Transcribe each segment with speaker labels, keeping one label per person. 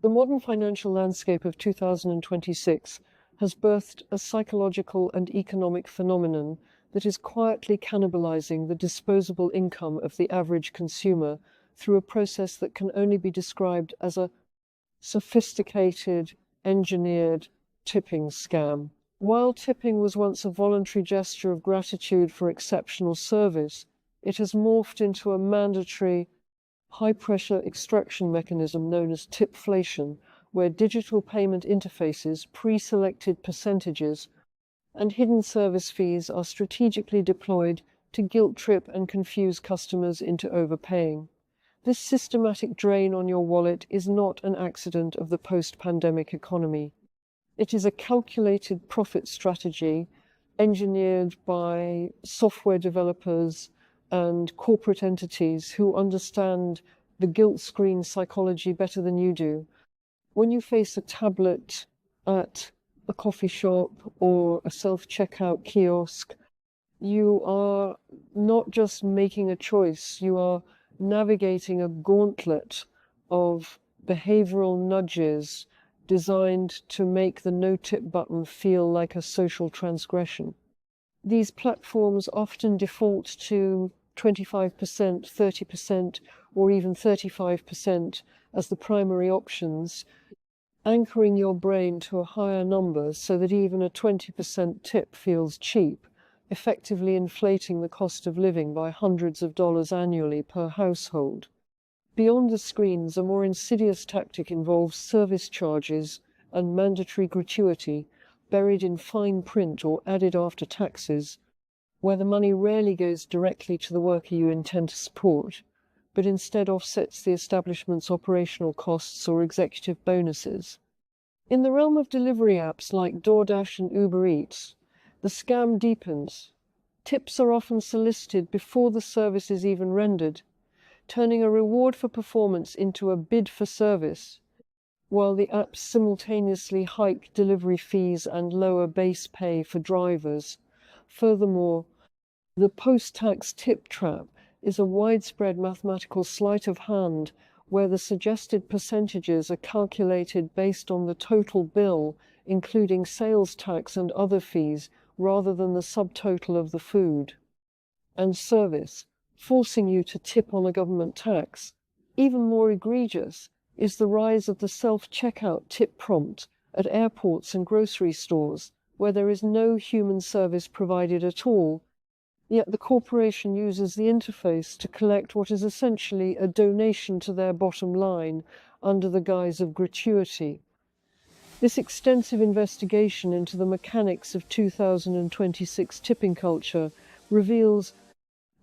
Speaker 1: The modern financial landscape of 2026 has birthed a psychological and economic phenomenon that is quietly cannibalizing the disposable income of the average consumer through a process that can only be described as a sophisticated, engineered tipping scam. While tipping was once a voluntary gesture of gratitude for exceptional service, it has morphed into a mandatory, high-pressure extraction mechanism known as Tipflation, where digital payment interfaces, pre-selected percentages, and hidden service fees are strategically deployed to guilt-trip and confuse customers into overpaying. This systematic drain on your wallet is not an accident of the post-pandemic economy. It is a calculated profit strategy engineered by software developers and corporate entities who understand the guilt screen psychology better than you do. When you face a tablet at a coffee shop or a self-checkout kiosk, you are not just making a choice, you are navigating a gauntlet of behavioral nudges designed to make the no-tip button feel like a social transgression. These platforms often default to 25%, 30%, or even 35% as the primary options, anchoring your brain to a higher number so that even a 20% tip feels cheap, effectively inflating the cost of living by hundreds of dollars annually per household. Beyond the screens, a more insidious tactic involves service charges and mandatory gratuity buried in fine print or added after taxes, where the money rarely goes directly to the worker you intend to support, but instead offsets the establishment's operational costs or executive bonuses. In the realm of delivery apps like DoorDash and Uber Eats, the scam deepens. Tips are often solicited before the service is even rendered, turning a reward for performance into a bid for service, while the apps simultaneously hike delivery fees and lower base pay for drivers. Furthermore, the post-tax tip trap is a widespread mathematical sleight of hand where the suggested percentages are calculated based on the total bill, including sales tax and other fees, rather than the subtotal of the food and service, forcing you to tip on a government tax. Even more egregious is the rise of the self-checkout tip prompt at airports and grocery stores, where there is no human service provided at all, yet the corporation uses the interface to collect what is essentially a donation to their bottom line under the guise of gratuity. This extensive investigation into the mechanics of 2026 tipping culture reveals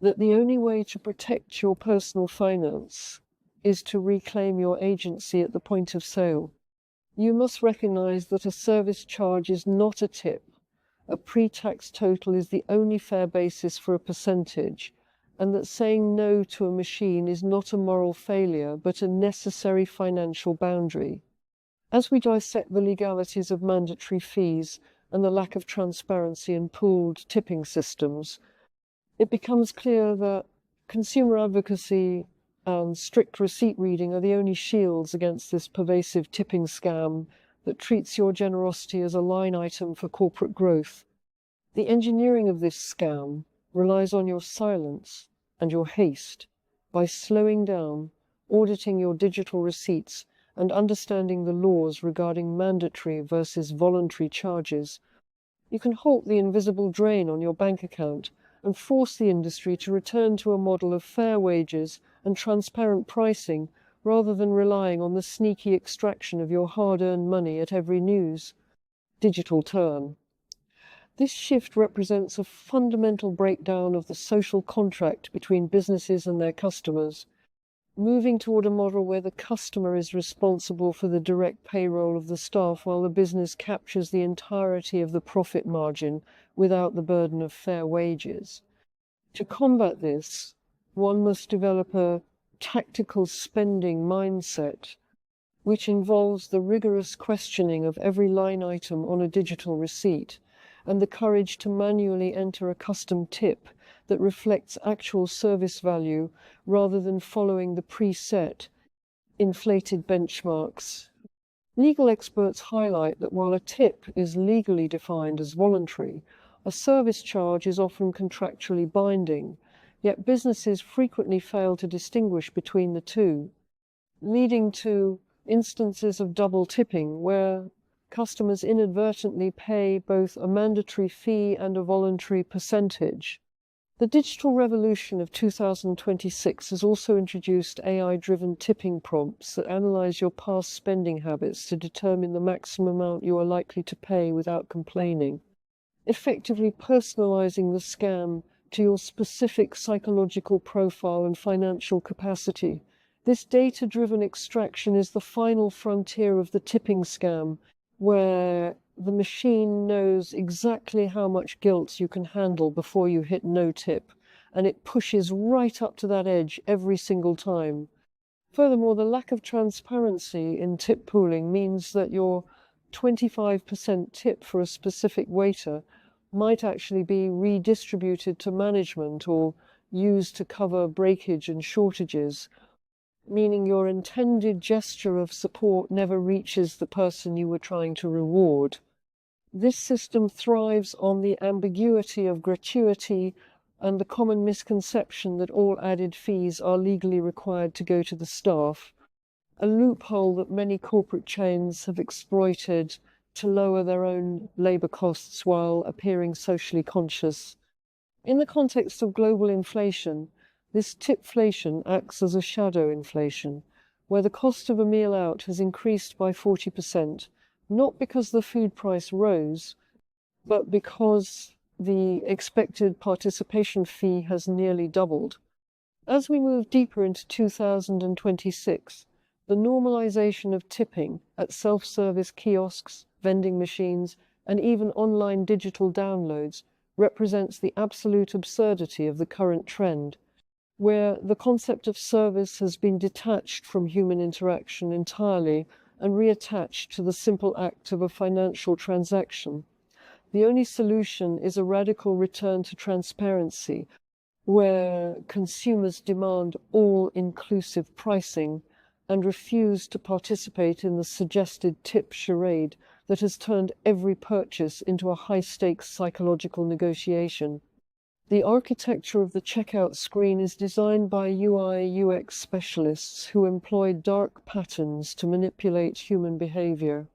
Speaker 1: that the only way to protect your personal finance is to reclaim your agency at the point of sale. You must recognize that a service charge is not a tip. A pre-tax total is the only fair basis for a percentage, and that saying no to a machine is not a moral failure, but a necessary financial boundary. As we dissect the legalities of mandatory fees and the lack of transparency in pooled tipping systems, it becomes clear that consumer advocacy and strict receipt reading are the only shields against this pervasive tipping scam that treats your generosity as a line item for corporate growth. The engineering of this scam relies on your silence and your haste. By slowing down, auditing your digital receipts, and understanding the laws regarding mandatory versus voluntary charges, you can halt the invisible drain on your bank account and force the industry to return to a model of fair wages and transparent pricing rather than relying on the sneaky extraction of your hard-earned money at every news, digital turn. This shift represents a fundamental breakdown of the social contract between businesses and their customers, moving toward a model where the customer is responsible for the direct payroll of the staff while the business captures the entirety of the profit margin without the burden of fair wages. To combat this, one must develop a tactical spending mindset, which involves the rigorous questioning of every line item on a digital receipt and the courage to manually enter a custom tip that reflects actual service value rather than following the preset, inflated benchmarks Legal experts highlight that while a tip is legally defined as voluntary, a service charge is often contractually binding, yet businesses frequently fail to distinguish between the two, leading to instances of double tipping where customers inadvertently pay both a mandatory fee and a voluntary percentage. The digital revolution of 2026 has also introduced AI-driven tipping prompts that analyze your past spending habits to determine the maximum amount you are likely to pay without complaining, effectively personalizing the scam to your specific psychological profile and financial capacity. This data-driven extraction is the final frontier of the tipping scam, where the machine knows exactly how much guilt you can handle before you hit no tip, and it pushes right up to that edge every single time. Furthermore, the lack of transparency in tip pooling means that your 25% tip for a specific waiter might actually be redistributed to management or used to cover breakage and shortages, meaning your intended gesture of support never reaches the person you were trying to reward. This system thrives on the ambiguity of gratuity and the common misconception that all added fees are legally required to go to the staff, a loophole that many corporate chains have exploited to lower their own labor costs while appearing socially conscious. In the context of global inflation, this tipflation acts as a shadow inflation, where the cost of a meal out has increased by 40%, not because the food price rose, but because the expected participation fee has nearly doubled. As we move deeper into 2026, the normalization of tipping at self-service kiosks, vending machines, and even online digital downloads represents the absolute absurdity of the current trend, where the concept of service has been detached from human interaction entirely and reattached to the simple act of a financial transaction. The only solution is a radical return to transparency, where consumers demand all-inclusive pricing and refuse to participate in the suggested tip charade that has turned every purchase into a high-stakes psychological negotiation. The architecture of the checkout screen is designed by UI/UX specialists who employ dark patterns to manipulate human behavior.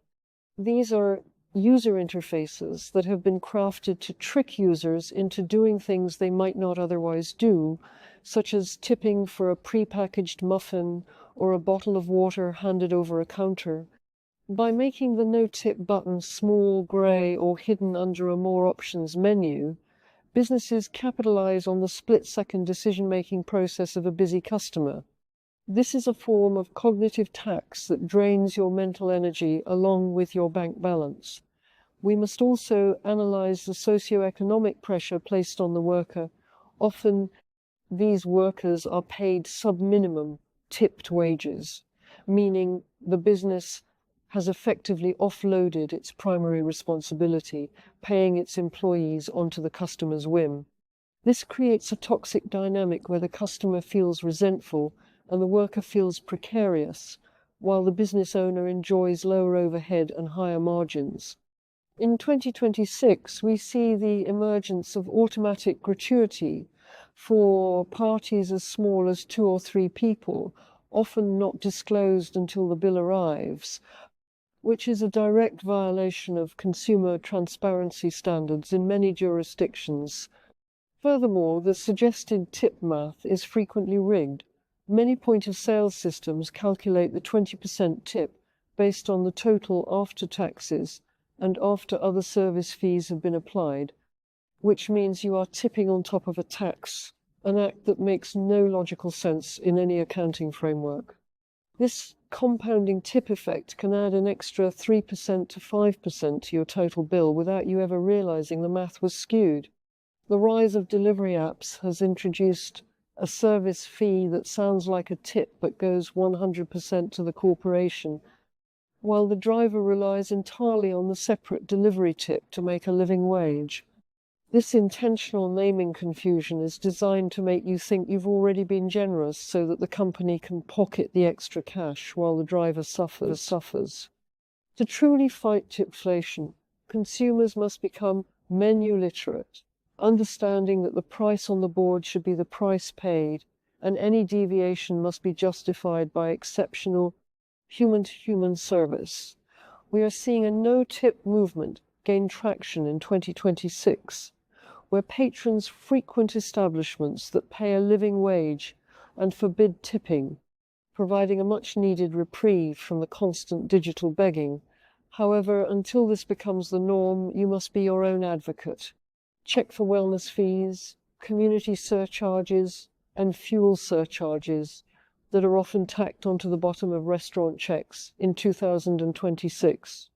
Speaker 1: These are user interfaces that have been crafted to trick users into doing things they might not otherwise do, such as tipping for a prepackaged muffin or a bottle of water handed over a counter. By making the no-tip button small, gray, or hidden under a more options menu, businesses capitalize on the split-second decision-making process of a busy customer. This is a form of cognitive tax that drains your mental energy along with your bank balance. We must also analyze the socioeconomic pressure placed on the worker. Often, these workers are paid sub-minimum tipped wages, meaning the business has effectively offloaded its primary responsibility, paying its employees onto the customer's whim. This creates a toxic dynamic where the customer feels resentful and the worker feels precarious, while the business owner enjoys lower overhead and higher margins. In 2026, we see the emergence of automatic gratuity for parties as small as 2 or 3 people, often not disclosed until the bill arrives, which is a direct violation of consumer transparency standards in many jurisdictions. Furthermore, the suggested tip math is frequently rigged. Many point-of-sale systems calculate the 20% tip based on the total after taxes and after other service fees have been applied, which means you are tipping on top of a tax, an act that makes no logical sense in any accounting framework. This compounding tip effect can add an extra 3% to 5% to your total bill without you ever realizing the math was skewed. The rise of delivery apps has introduced a service fee that sounds like a tip but goes 100% to the corporation, while the driver relies entirely on the separate delivery tip to make a living wage. This intentional naming confusion is designed to make you think you've already been generous so that the company can pocket the extra cash while the driver suffers. To truly fight tipflation, consumers must become menu literate, understanding that the price on the board should be the price paid, and any deviation must be justified by exceptional human-to-human service. We are seeing a no-tip movement gain traction in 2026, where patrons frequent establishments that pay a living wage and forbid tipping, providing a much-needed reprieve from the constant digital begging. However, until this becomes the norm, you must be your own advocate. Check for wellness fees, community surcharges, and fuel surcharges that are often tacked onto the bottom of restaurant checks in 2026.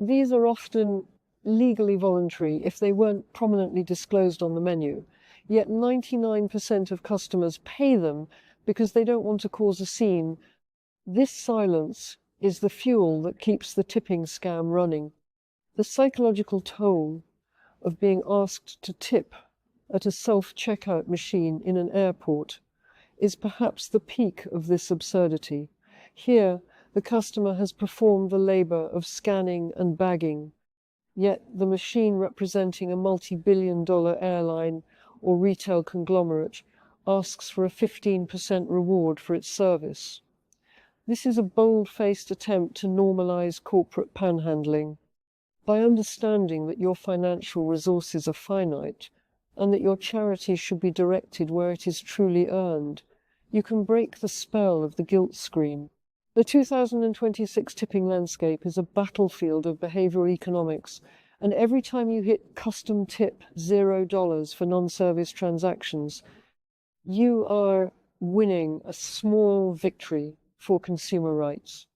Speaker 1: These are often legally voluntary if they weren't prominently disclosed on the menu, yet 99% of customers pay them because they don't want to cause a scene. This silence is the fuel that keeps the tipping scam running. The psychological toll of being asked to tip at a self-checkout machine in an airport is perhaps the peak of this absurdity. Here, the customer has performed the labor of scanning and bagging, yet the machine representing a multi-billion-dollar airline or retail conglomerate asks for a 15% reward for its service. This is a bold-faced attempt to normalize corporate panhandling. By understanding that your financial resources are finite and that your charity should be directed where it is truly earned, you can break the spell of the guilt scream. The 2026 tipping landscape is a battlefield of behavioral economics, and every time you hit custom tip $0 for non-service transactions, you are winning a small victory for consumer rights.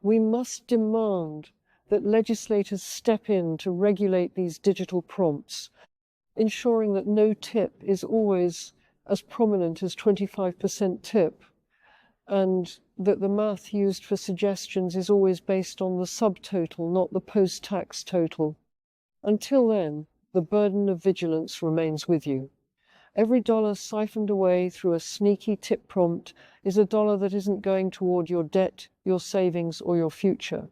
Speaker 1: We must demand that legislators step in to regulate these digital prompts, ensuring that no tip is always as prominent as 25% tip, and that the math used for suggestions is always based on the subtotal, not the post-tax total. Until then, the burden of vigilance remains with you. Every dollar siphoned away through a sneaky tip prompt is a dollar that isn't going toward your debt, your savings, or your future.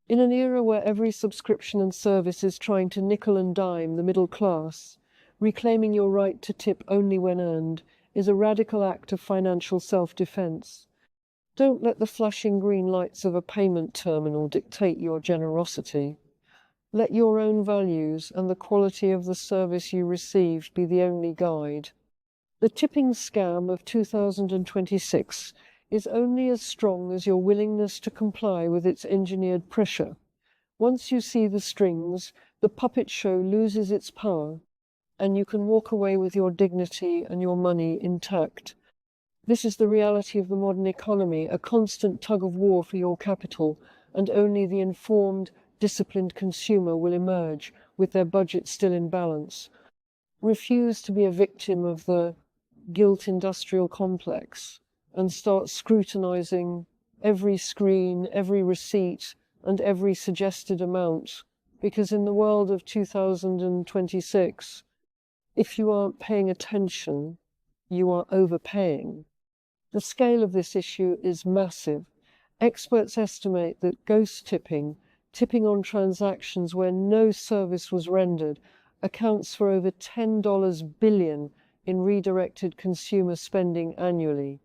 Speaker 1: In an era where every subscription and service is trying to nickel and dime the middle class, reclaiming your right to tip only when earned is a radical act of financial self-defense. Don't let the flashing green lights of a payment terminal dictate your generosity. Let your own values and the quality of the service you receive be the only guide. The tipping scam of 2026 is only as strong as your willingness to comply with its engineered pressure. Once you see the strings, the puppet show loses its power, and you can walk away with your dignity and your money intact. This is the reality of the modern economy, a constant tug of war for your capital, and only the informed, disciplined consumer will emerge with their budget still in balance. Refuse to be a victim of the guilt industrial complex and start scrutinizing every screen, every receipt, and every suggested amount, because in the world of 2026, if you aren't paying attention, you are overpaying. The scale of this issue is massive. Experts estimate that ghost tipping, tipping on transactions where no service was rendered, accounts for over $10 billion in redirected consumer spending annually.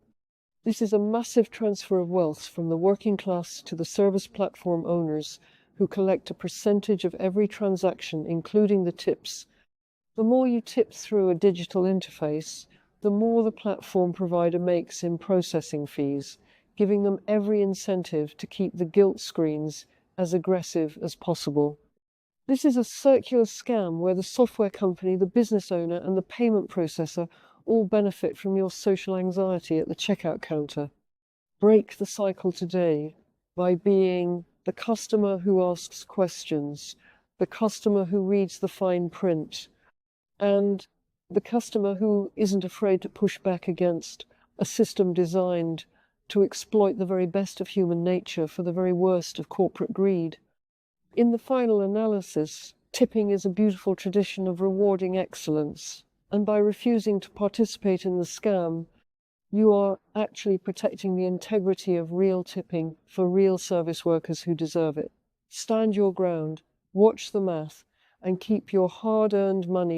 Speaker 1: This is a massive transfer of wealth from the working class to the service platform owners who collect a percentage of every transaction, including the tips. The more you tip through a digital interface, the more the platform provider makes in processing fees, giving them every incentive to keep the guilt screens as aggressive as possible. This is a circular scam where the software company, the business owner, and the payment processor all benefit from your social anxiety at the checkout counter. Break the cycle today by being the customer who asks questions, the customer who reads the fine print, and the customer who isn't afraid to push back against a system designed to exploit the very best of human nature for the very worst of corporate greed. In the final analysis, tipping is a beautiful tradition of rewarding excellence, and by refusing to participate in the scam, you are actually protecting the integrity of real tipping for real service workers who deserve it. Stand your ground, watch the math, and keep your hard-earned money